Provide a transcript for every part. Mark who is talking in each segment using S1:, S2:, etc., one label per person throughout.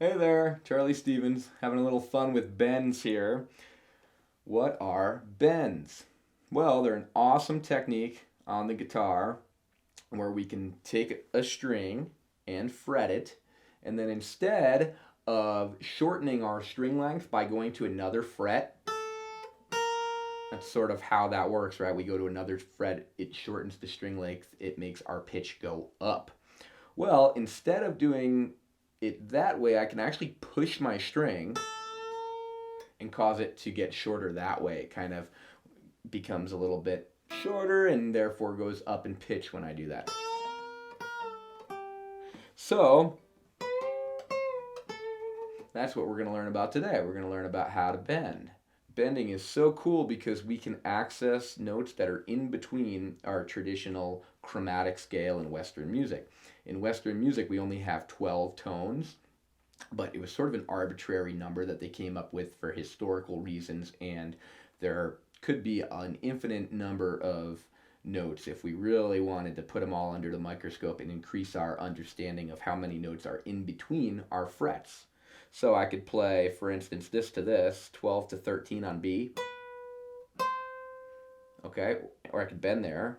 S1: Hey there, Charlie Stevens, having a little fun with bends here. What are bends? Well, they're an awesome technique on the guitar where we can take a string and fret it, and then instead of shortening our string length by going to another fret, that's sort of how that works, right? We go to another fret, it shortens the string length, it makes our pitch go up. Well, instead of doing it that way, I can actually push my string and cause it to get shorter that way. It kind of becomes a little bit shorter and therefore goes up in pitch when I do that. So that's what we're going to learn about today. We're going to learn about how to bend. Bending is so cool because we can access notes that are in between our traditional chromatic scale in Western music. In Western music, we only have 12 tones, but it was sort of an arbitrary number that they came up with for historical reasons, and there could be an infinite number of notes if we really wanted to put them all under the microscope and increase our understanding of how many notes are in between our frets. So I could play, for instance, this to this, 12 to 13 on B, okay, or I could bend there.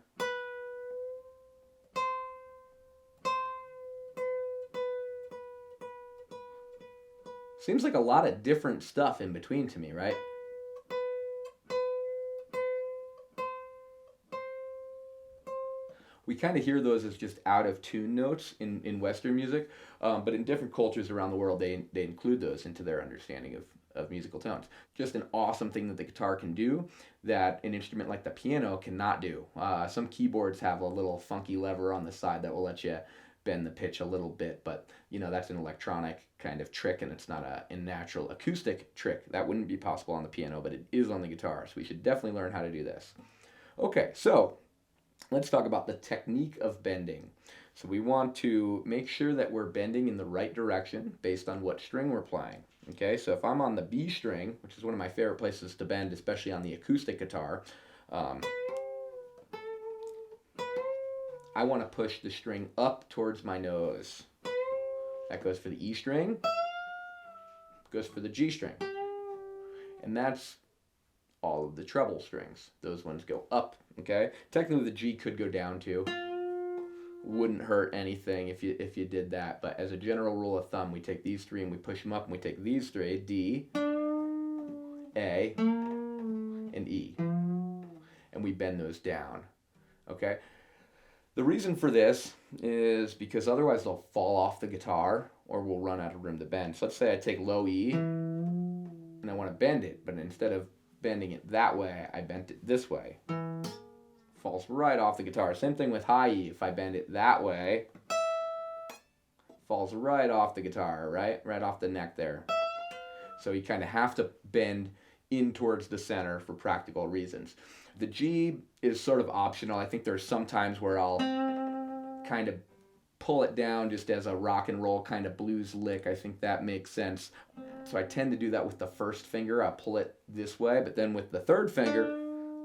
S1: Seems like a lot of different stuff in between to me, right? We kind of hear those as just out of tune notes in Western music, but in different cultures around the world, they include those into their understanding of musical tones. Just an awesome thing that the guitar can do that an instrument like the piano cannot do. Some keyboards have a little funky lever on the side that will let you bend the pitch a little bit, but that's an electronic kind of trick, and it's not a natural acoustic trick. That wouldn't be possible on the piano, but it is on the guitar, so we should definitely learn how to do this. Okay, so let's talk about the technique of bending. So we want to make sure that we're bending in the right direction based on what string we're playing. Okay, so if I'm on the B string, which is one of my favorite places to bend, especially on the acoustic guitar, I want to push the string up towards my nose. That goes for the E string, goes for the G string. And that's all of the treble strings. Those ones go up, okay? Technically the G could go down too. Wouldn't hurt anything if you did that, but as a general rule of thumb, we take these three and we push them up, and we take these three, D, A, and E, and we bend those down, okay? The reason for this is because otherwise they'll fall off the guitar or we'll run out of room to bend. So let's say I take low E and I want to bend it, but instead of bending it that way, I bent it this way. Falls right off the guitar. Same thing with high E. If I bend it that way, falls right off the guitar, right off the neck there. So you kind of have to bend in towards the center for practical reasons. The G is sort of optional. I think there's some times where I'll kind of pull it down just as a rock and roll kind of blues lick. I think that makes sense. So I tend to do that with the first finger. I'll pull it this way, but then with the third finger,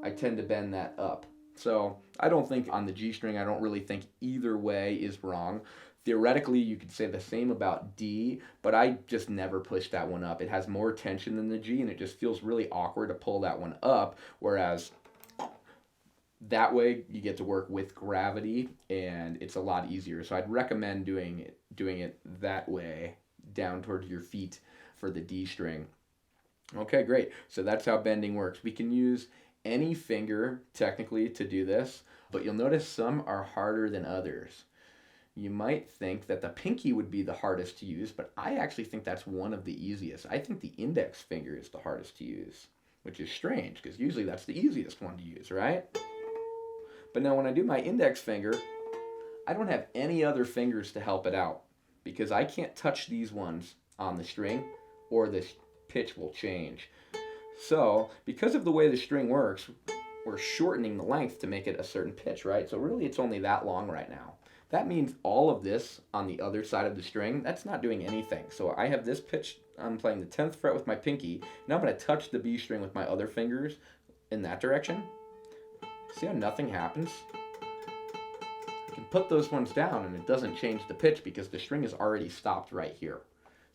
S1: I tend to bend that up. So I don't think on the G string, I don't really think either way is wrong. Theoretically, you could say the same about D, but I just never push that one up. It has more tension than the G, and it just feels really awkward to pull that one up, whereas that way you get to work with gravity, and it's a lot easier. So I'd recommend doing it that way, down towards your feet for the D string. Okay, great. So that's how bending works. We can use any finger technically to do this, but you'll notice some are harder than others. You might think that the pinky would be the hardest to use, but I actually think that's one of the easiest. I think the index finger is the hardest to use, which is strange because usually that's the easiest one to use, right? But now when I do my index finger, I don't have any other fingers to help it out because I can't touch these ones on the string or the pitch will change. So because of the way the string works, we're shortening the length to make it a certain pitch, right? So really it's only that long right now. That means all of this on the other side of the string, that's not doing anything. So I have this pitch, I'm playing the 10th fret with my pinky. Now I'm going to touch the B string with my other fingers in that direction. See how nothing happens? I can put those ones down and it doesn't change the pitch because the string is already stopped right here.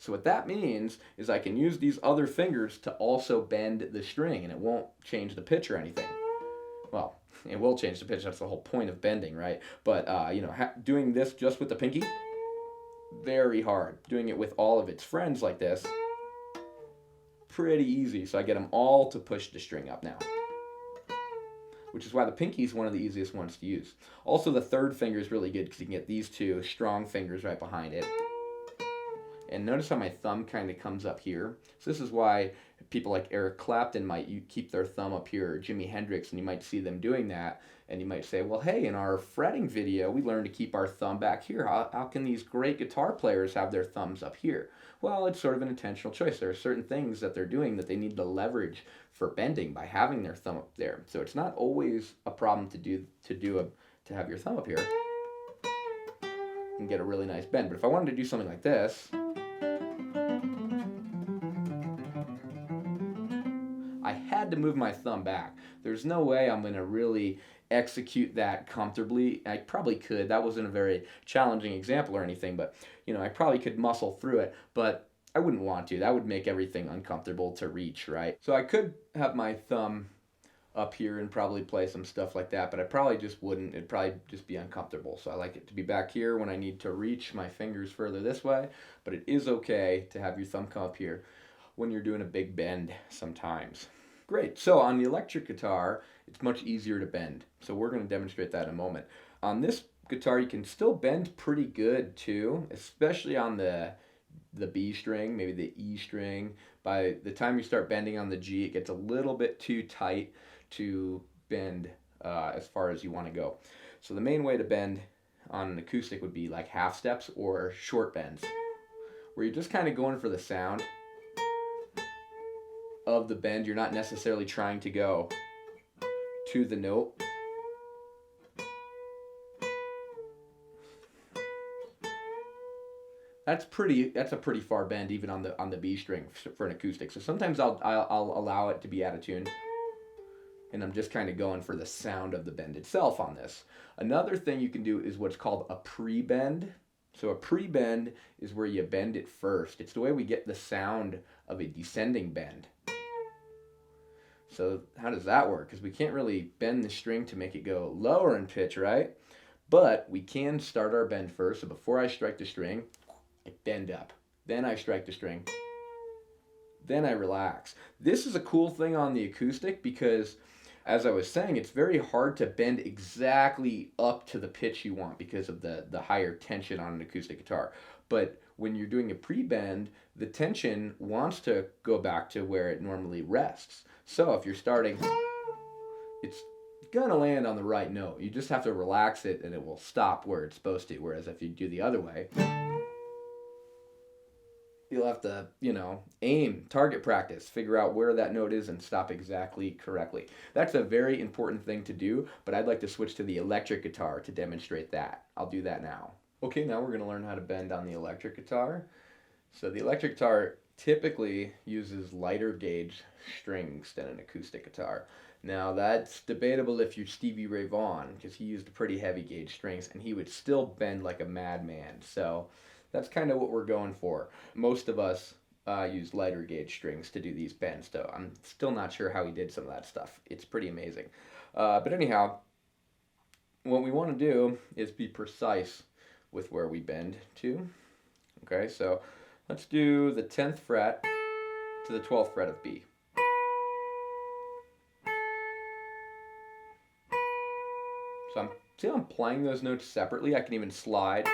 S1: So what that means is I can use these other fingers to also bend the string, and it won't change the pitch or anything. Well, it will change the pitch. That's the whole point of bending, right? But doing this just with the pinky, very hard. Doing it with all of its friends like this, pretty easy. So I get them all to push the string up now, which is why the pinky is one of the easiest ones to use. Also, the third finger is really good because you can get these two strong fingers right behind it. And notice how my thumb kind of comes up here. So this is why people like Eric Clapton might keep their thumb up here, or Jimi Hendrix, and you might see them doing that. And you might say, well, hey, in our fretting video, we learned to keep our thumb back here. How can these great guitar players have their thumbs up here? Well, it's sort of an intentional choice. There are certain things that they're doing that they need to leverage for bending by having their thumb up there. So it's not always a problem to have your thumb up here and get a really nice bend. But if I wanted to do something like this, I had to move my thumb back. There's no way I'm going to really execute that comfortably. I probably could. That wasn't a very challenging example or anything, but I probably could muscle through it, but I wouldn't want to. That would make everything uncomfortable to reach, right? So I could have my thumb up here and probably play some stuff like that, but I probably just wouldn't. It'd probably just be uncomfortable. So I like it to be back here when I need to reach my fingers further this way, but it is okay to have your thumb come up here when you're doing a big bend sometimes. Great. So on the electric guitar, it's much easier to bend. So we're going to demonstrate that in a moment. On this guitar, you can still bend pretty good too, especially on the B string, maybe the E string. By the time you start bending on the G, it gets a little bit too tight to bend as far as you want to go. So the main way to bend on an acoustic would be like half steps or short bends, where you're just kind of going for the sound of the bend. You're not necessarily trying to go to the note. That's a pretty far bend even on the B string for an acoustic. So sometimes I'll allow it to be out of tune, and I'm just kind of going for the sound of the bend itself on this. Another thing you can do is what's called a pre-bend. So a pre-bend is where you bend it first. It's the way we get the sound of a descending bend. So how does that work? Because we can't really bend the string to make it go lower in pitch, right? But we can start our bend first. So before I strike the string, I bend up. Then I strike the string. Then I relax. This is a cool thing on the acoustic because, as I was saying, it's very hard to bend exactly up to the pitch you want because of the higher tension on an acoustic guitar. But when you're doing a pre-bend, the tension wants to go back to where it normally rests. So if you're starting, it's gonna land on the right note. You just have to relax it and it will stop where it's supposed to. Whereas if you do the other way, you'll have to, aim, target practice, figure out where that note is and stop exactly correctly. That's a very important thing to do, but I'd like to switch to the electric guitar to demonstrate that. I'll do that now. Okay, now we're going to learn how to bend on the electric guitar. So the electric guitar typically uses lighter gauge strings than an acoustic guitar. Now that's debatable if you're Stevie Ray Vaughan, because he used pretty heavy gauge strings and he would still bend like a madman. So that's kind of what we're going for. Most of us use lighter gauge strings to do these bends, though. I'm still not sure how he did some of that stuff. It's pretty amazing. But anyhow, what we want to do is be precise with where we bend to. Okay, so let's do the 10th fret to the 12th fret of B. So I'm playing those notes separately. I can even slide.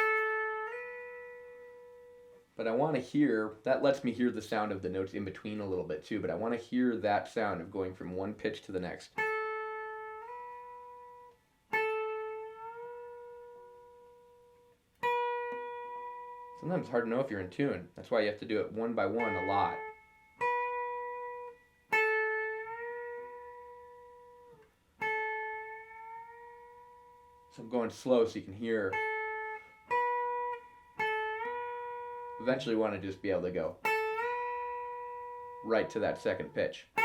S1: But I want to hear, that lets me hear the sound of the notes in between a little bit too, but I want to hear that sound of going from one pitch to the next. Sometimes it's hard to know if you're in tune. That's why you have to do it one by one a lot. So I'm going slow so you can hear. Eventually want to just be able to go right to that second pitch. I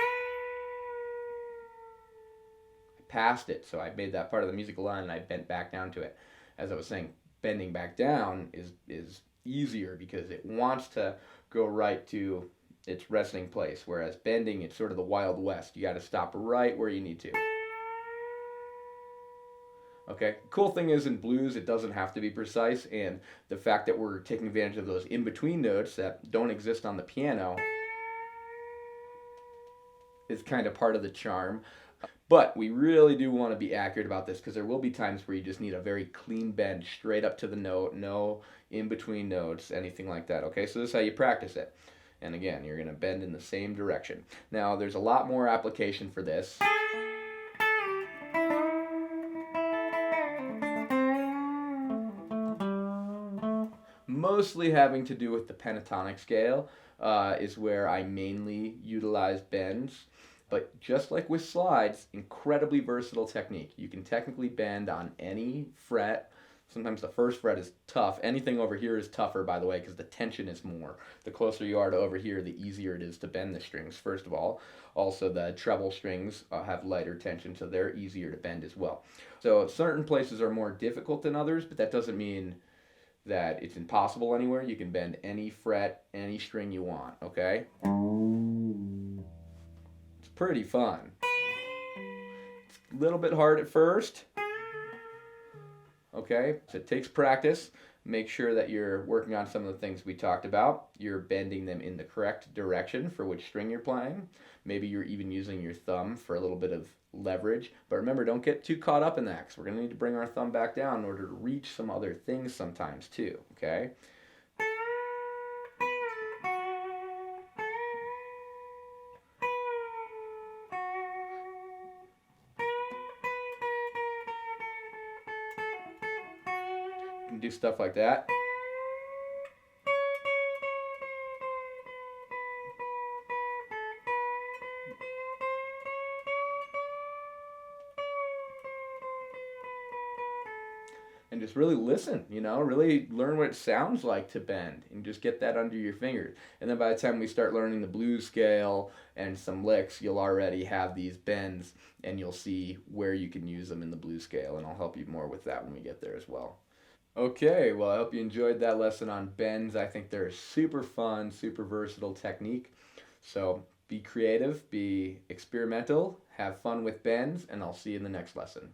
S1: passed it, so I made that part of the musical line and I bent back down to it. As I was saying, bending back down is easier because it wants to go right to its resting place, whereas bending, it's sort of the Wild West. You got to stop right where you need to. Okay, cool thing is in blues it doesn't have to be precise, and the fact that we're taking advantage of those in between notes that don't exist on the piano is kind of part of the charm. But we really do want to be accurate about this because there will be times where you just need a very clean bend straight up to the note, no in between notes, anything like that. Okay, so this is how you practice it. And again, you're going to bend in the same direction. Now, there's a lot more application for this. Mostly having to do with the pentatonic scale is where I mainly utilize bends. But just like with slides, incredibly versatile technique. You can technically bend on any fret. Sometimes the first fret is tough. Anything over here is tougher, by the way, because the tension is more. The closer you are to over here, the easier it is to bend the strings, first of all. Also, the treble strings have lighter tension, so they're easier to bend as well. So certain places are more difficult than others, but that doesn't mean that it's impossible anywhere. You can bend any fret, any string you want, okay? It's pretty fun. It's a little bit hard at first, okay? So it takes practice. Make sure that you're working on some of the things we talked about. You're bending them in the correct direction for which string you're playing. Maybe you're even using your thumb for a little bit of leverage. But remember, don't get too caught up in that because we're going to need to bring our thumb back down in order to reach some other things sometimes too, okay? You can do stuff like that. And just really listen, really learn what it sounds like to bend and just get that under your fingers. And then by the time we start learning the blues scale and some licks, you'll already have these bends and you'll see where you can use them in the blues scale. And I'll help you more with that when we get there as well. Okay, well, I hope you enjoyed that lesson on bends. I think they're super fun, super versatile technique. So be creative, be experimental, have fun with bends, and I'll see you in the next lesson.